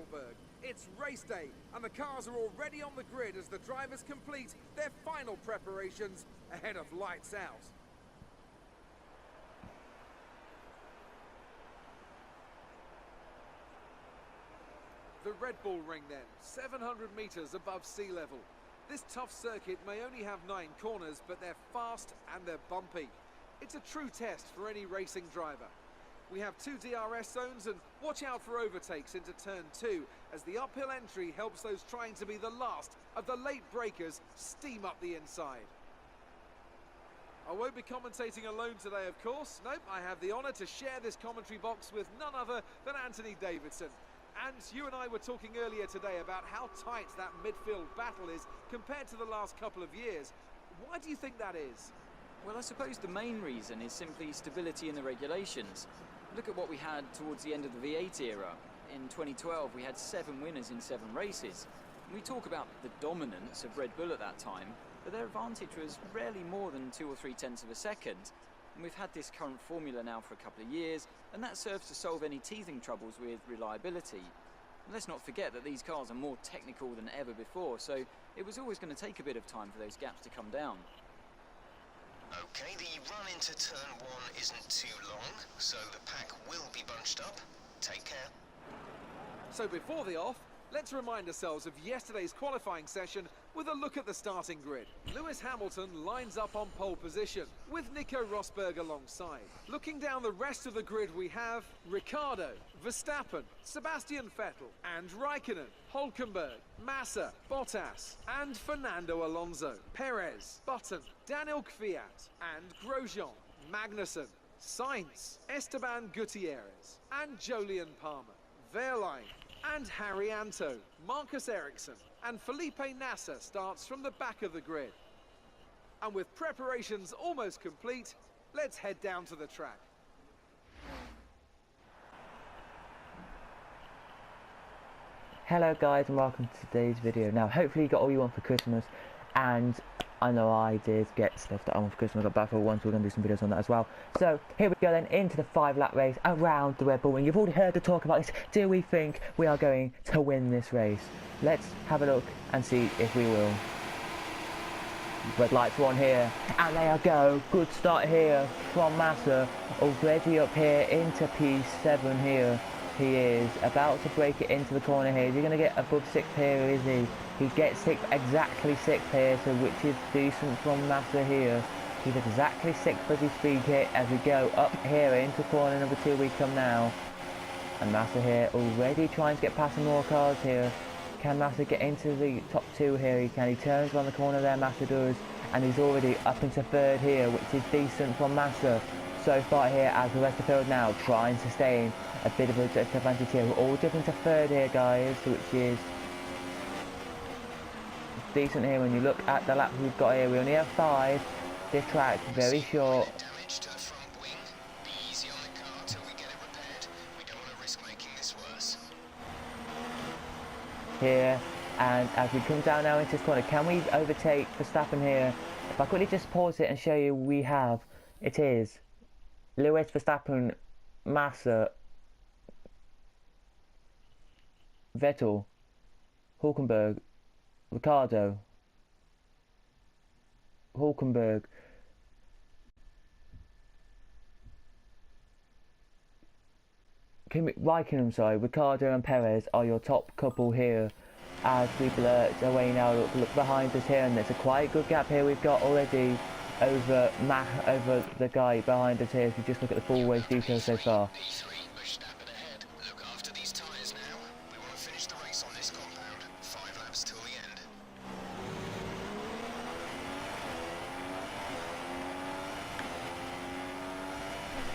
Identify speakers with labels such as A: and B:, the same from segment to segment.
A: Heidelberg. It's race day, and the cars are already on the grid as the drivers complete their final preparations ahead of lights out. The Red Bull Ring then, 700 meters above sea level. This tough circuit may only have 9 corners, but they're fast and they're bumpy. It's a true test for any racing driver. We have 2 DRS zones, and watch out for overtakes into turn 2 as the uphill entry helps those trying to be the last of the late breakers steam up the inside. I won't be commentating alone today, of course. Nope, I have the honour to share this commentary box with none other than Anthony Davidson. And you and I were talking earlier today about how tight that midfield battle is compared to the last couple of years. Why do you think that is?
B: Well, I suppose the main reason is simply stability in the regulations. Look at what we had towards the end of the V8 era. In 2012, we had 7 winners in 7 races. We talk about the dominance of Red Bull at that time, but their advantage was rarely more than 2 or 3 tenths of a second. And we've had this current formula now for a couple of years, and that serves to solve any teething troubles with reliability. And let's not forget that these cars are more technical than ever before, so it was always going to take a bit of time for those gaps to come down.
C: Okay, the run into turn 1 isn't too long, so the pack will be bunched up. Take care.
A: So before the off, let's remind ourselves of yesterday's qualifying session with a look at the starting grid. Lewis Hamilton lines up on pole position, with Nico Rosberg alongside. Looking down the rest of the grid, we have Ricciardo, Verstappen, Sebastian Vettel, and Raikkonen, Hülkenberg, Massa, Bottas, and Fernando Alonso, Perez, Button, Daniel Kvyat, and Grosjean, Magnussen, Sainz, Esteban Gutierrez, and Jolyon Palmer, Wehrlein, and Harry Anto, Marcus Ericsson, and Felipe Nasser starts from the back of the grid. And with preparations almost complete, let's head down to the track.
D: Hello guys, and welcome to today's video. Now hopefully you got all you want for Christmas, and I know I did get stuff that I want for Christmas. I got Battlefield 1, so we're going to do some videos on that as well. So here we go then, into the 5-lap race around the Red Bull Ring. You've already heard the talk about this. Do we think we are going to win this race? Let's have a look and see if we will. Red lights are on here, and there you go. Good start here from Massa, already up here into P7 here. He is about to break it into the corner here. Is he going to get above 6th here, is he? He gets 6th, exactly 6th here, so which is decent from Massa here. He's exactly 6th as we speak here, as we go up here into corner number 2 we come now. And Massa here already trying to get past some more cars here. Can Massa get into the top 2 here? He can. He turns around the corner there, Massa does. And he's already up into 3rd here, which is decent from Massa. So far here, as the rest of the field now trying to sustain a bit of a disadvantage here. We're all dipping to 3rd here, guys, which is decent here when you look at the laps we've got here. We only have 5. This track's very short.
C: Damage to the front wing. Be easy on the car till we get it repaired. We don't want to risk making this worse.
D: Here, and as we come down now into this corner, can we overtake Verstappen here? If I quickly just pause it and show you, we have, it is Lewis, Verstappen, Massa, Vettel, Hülkenberg, Ricciardo, Hülkenberg, Raikkonen, sorry, Ricciardo and Perez are your top couple here. As we blurt away now, look behind us here, and there's a quite good gap here we've got already over the guy behind us here. If you just look at the full race details so far.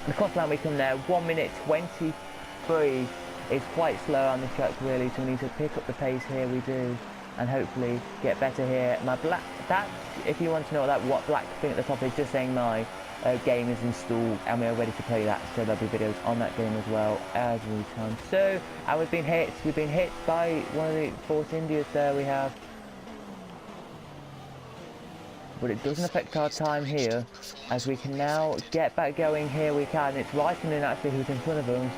D: And across line we come there, 1 minute 23 is quite slow on this track really, so we need to pick up the pace here, we do, and hopefully get better here. My black, that, if you want to know what black thing at the top is, just saying my game is installed and we are ready to play that, so there'll be videos on that game as well every time. So, and we've been hit by one of the Force Indias there we have. But it doesn't affect our time here, as we can now get back going here. We can. It's Raikkonen actually who's in front of us.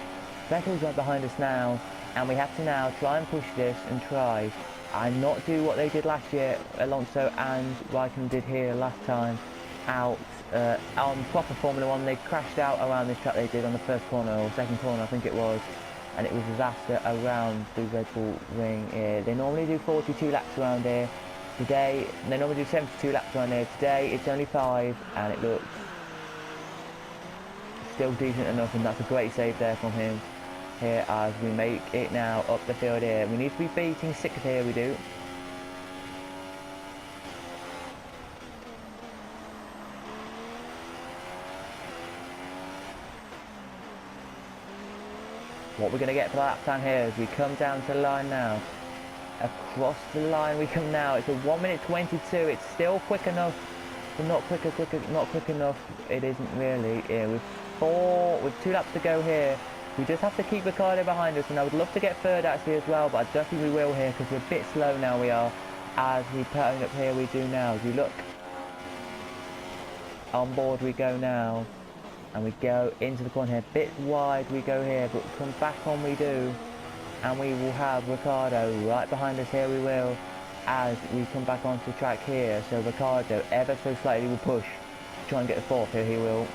D: Vettel's right behind us now, and we have to now try and push this and try and not do what they did last year, Alonso and Raikkonen did here last time out on proper Formula 1. They crashed out around this track, they did, on the first corner or second corner I think it was, and it was a disaster around the Red Bull ring here. They normally do 42 laps around here. Today, they normally do 72 laps around here. Today it's only 5 and it looks still decent enough, and that's a great save there from him here as we make it now up the field here. We need to be beating 6th here, we do. What we're going to get for the lap time here as we come down to the line now. Across the line we come now. It's a 1 minute 22. It's still quick enough, but not quick enough. It isn't really. Yeah, with 2 laps to go here. We just have to keep Ricciardo behind us, and I would love to get third actually as well, but I don't think we will here because we're a bit slow now. We are, as we putting up here we do now. As we look on board we go now, and we go into the corner here. Bit wide we go here, but come back on we do. And we will have Ricciardo right behind us here, we will, as we come back onto the track here. So Ricciardo ever so slightly will push, try and get the 4th here, he will.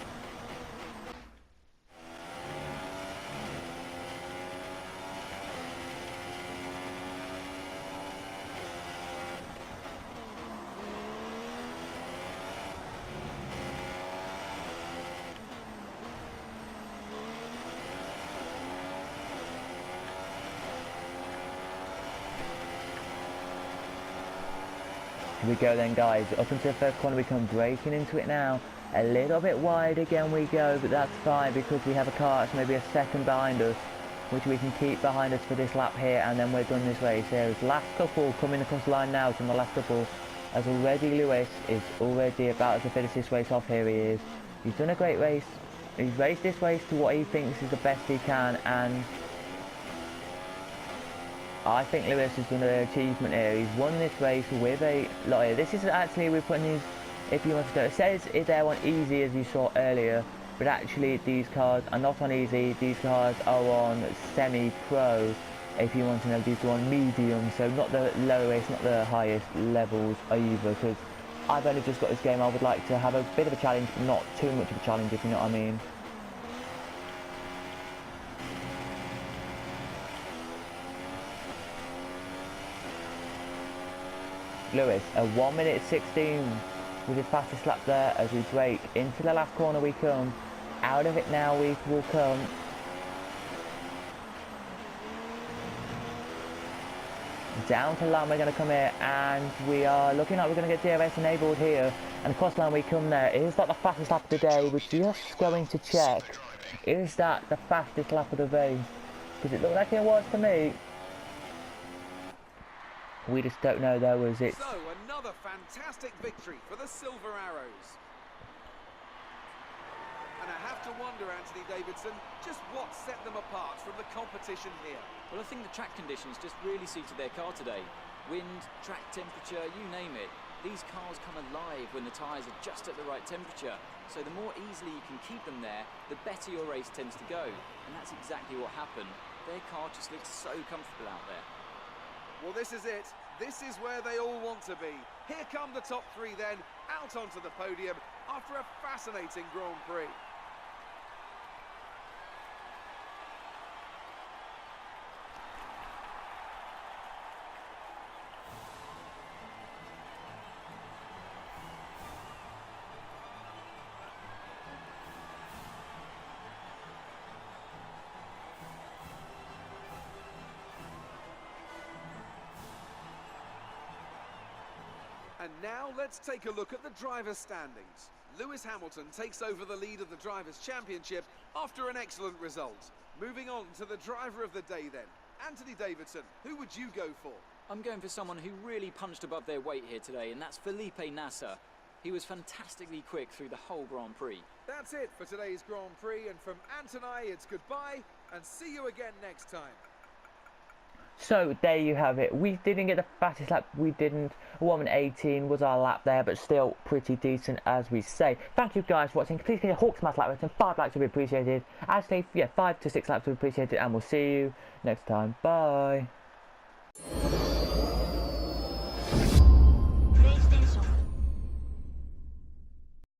D: Here we go then, guys, up into the first corner we come, breaking into it now. A little bit wide again we go, but that's fine because we have a car that's maybe a second behind us, which we can keep behind us for this lap here, and then we're done this race. Here is last couple coming across the line now, from the last couple, as already Lewis is already about to finish this race off. Here he is. He's done a great race. He's raced this race to what he thinks is the best he can, and I think Lewis has done an achievement here. He's won this race with a lot here. This is actually, we're putting these, if you want to know, it says they're on easy as you saw earlier, but actually these cars are not on easy. These cars are on semi-pro, if you want to know. These are on medium, so not the lowest, not the highest levels either, because I've only just got this game. I would like to have a bit of a challenge, not too much of a challenge, if you know what I mean. Lewis, a 1 minute 16 with his fastest lap there as we break into the last corner we come. Out of it now we will come. Down to the line we're going to come here, and we are looking like we're going to get DRS enabled here. And across the line we come there. Is that the fastest lap of the day? We're just going to check. Is that the fastest lap of the race? Because it looked like it was to me. We just don't know though, as it's...
A: So, another fantastic victory for the Silver Arrows. And I have to wonder, Anthony Davidson, just what set them apart from the competition here.
B: Well, I think the track conditions just really suited their car today. Wind, track temperature, you name it. These cars come alive when the tyres are just at the right temperature. So the more easily you can keep them there, the better your race tends to go. And that's exactly what happened. Their car just looks so comfortable out there.
A: Well, this is it. This is where they all want to be. Here come the top 3 then, out onto the podium after a fascinating Grand Prix. And now let's take a look at the drivers' standings. Lewis Hamilton takes over the lead of the Drivers' Championship after an excellent result. Moving on to the driver of the day then. Anthony Davidson, who would you go for?
B: I'm going for someone who really punched above their weight here today, and that's Felipe Nasser. He was fantastically quick through the whole Grand Prix.
A: That's it for today's Grand Prix, and from Ant and I, it's goodbye, and see you again next time.
D: So there you have it. We didn't get the fastest lap. We didn't. 1:18 was our lap there, but still pretty decent, as we say. Thank you guys for watching. Please hit a Hawk Smash like button. 5 likes would be appreciated. Actually, yeah, 5 to 6 likes would be appreciated, and we'll see you next time. Bye.